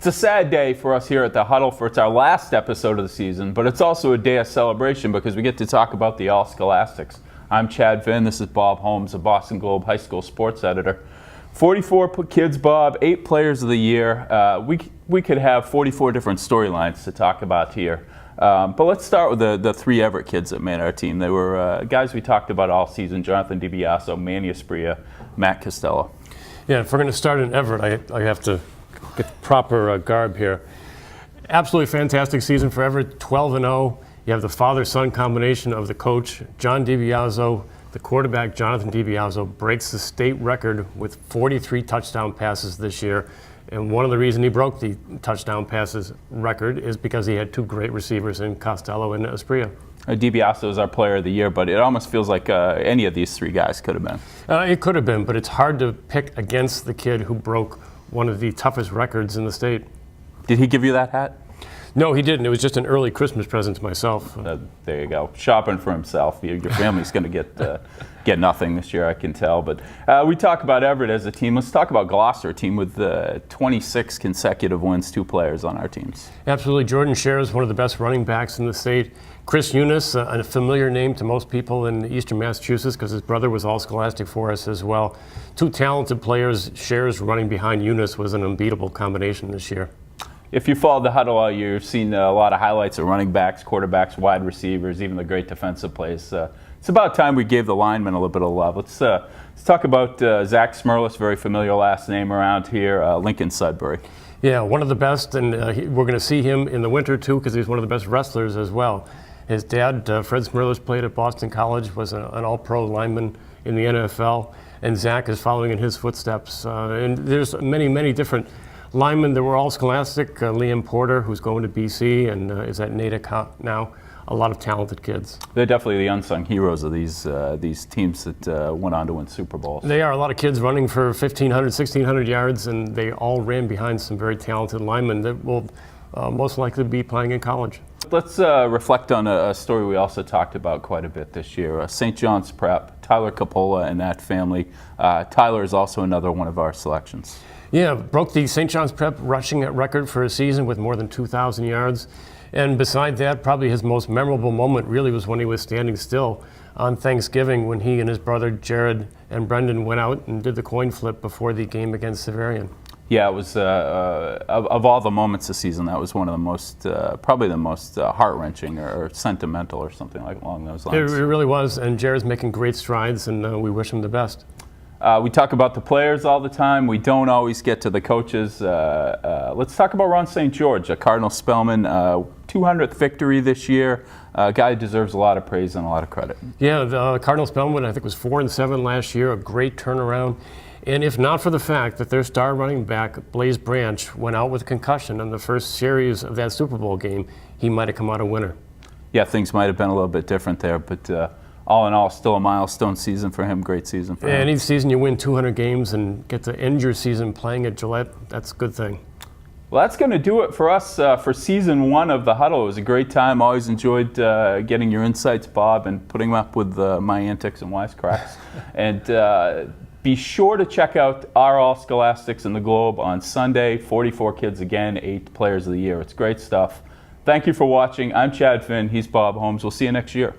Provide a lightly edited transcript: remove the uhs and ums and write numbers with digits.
It's a sad day for us here at the Huddle, for it's our last episode of the season, but it's also a day of celebration because we get to talk about the all-scholastics. I'm Chad Finn. This is Bob Holmes, a Boston Globe high school sports editor. 44 kids, Bob, 8 players of the year. We could have 44 different storylines to talk about here. But let's start with the 3 Everett kids that made our team. They were guys we talked about all season: Jonathan DiBiaso, Manny Espria, Matt Costello. Yeah, if we're going to start in Everett, I have to get proper garb here. Absolutely fantastic season for Everett, 12-0. You have the father-son combination of the coach, John DiBiaso. The quarterback, Jonathan DiBiaso, breaks the state record with 43 touchdown passes this year. And one of the reasons he broke the touchdown passes record is because he had 2 great receivers in Costello and Espria. DiBiaso is our player of the year, but it almost feels like any of these 3 guys could have been. It could have been, but it's hard to pick against the kid who broke one of the toughest records in the state. Did he give you that hat? No, he didn't. It was just an early Christmas present to myself. There you go. Shopping for himself. Your family's going to get nothing this year, I can tell. But we talk about Everett as a team. Let's talk about Gloucester, a team with 26 consecutive wins, 2 players on our teams. Absolutely. Jordan Scher is one of the best running backs in the state. Chris Eunice, a familiar name to most people in eastern Massachusetts because his brother was all-scholastic for us as well. 2 talented players. Scher's running behind Eunice was an unbeatable combination this year. If you followed the Huddle all year, you've seen a lot of highlights of running backs, quarterbacks, wide receivers, even the great defensive plays. It's about time we gave the linemen a little bit of love. Let's talk about Zach Smerlis, very familiar last name around here, Lincoln Sudbury. Yeah, one of the best, and we're going to see him in the winter too because he's one of the best wrestlers as well. His dad, Fred Smerlis, played at Boston College, was an all-pro lineman in the NFL, and Zach is following in his footsteps. And there's many, many different linemen that were all scholastic. Liam Porter, who's going to BC and is at Natick now. A lot of talented kids. They're definitely the unsung heroes of these teams that went on to win Super Bowls. They are. A lot of kids running for 1,500, 1,600 yards, and they all ran behind some very talented linemen that will most likely be playing in college. Let's reflect on a story we also talked about quite a bit this year. St. John's Prep, Tyler Capola and that family. Tyler is also another one of our selections. Yeah, broke the St. John's Prep rushing record for a season with more than 2,000 yards. And beside that, probably his most memorable moment really was when he was standing still on Thanksgiving when he and his brother Jared and Brendan went out and did the coin flip before the game against Severian. Yeah, it was, of all the moments this season, that was one of the most, probably the most heart-wrenching or sentimental or something like along those lines. It really was, and Jared's making great strides, and we wish him the best. We talk about the players all the time. We don't always get to the coaches. Let's talk about Ron St. George, a Cardinal Spellman, 200th victory this year. A guy who deserves a lot of praise and a lot of credit. Yeah, the Cardinal Spellman, I think, was 4-7 last year, a great turnaround. And if not for the fact that their star running back, Blaze Branch, went out with concussion in the first series of that Super Bowl game, he might have come out a winner. Yeah, things might have been a little bit different there, but all in all, still a milestone season for him, great season for him. And each season you win 200 games and get to end your season playing at Gillette, that's a good thing. Well, that's going to do it for us for season 1 of the Huddle. It was a great time. Always enjoyed getting your insights, Bob, and putting them up with my antics and wisecracks. And be sure to check out our all-scholastics in the Globe on Sunday. 44 kids again, 8 players of the year. It's great stuff. Thank you for watching. I'm Chad Finn. He's Bob Holmes. We'll see you next year.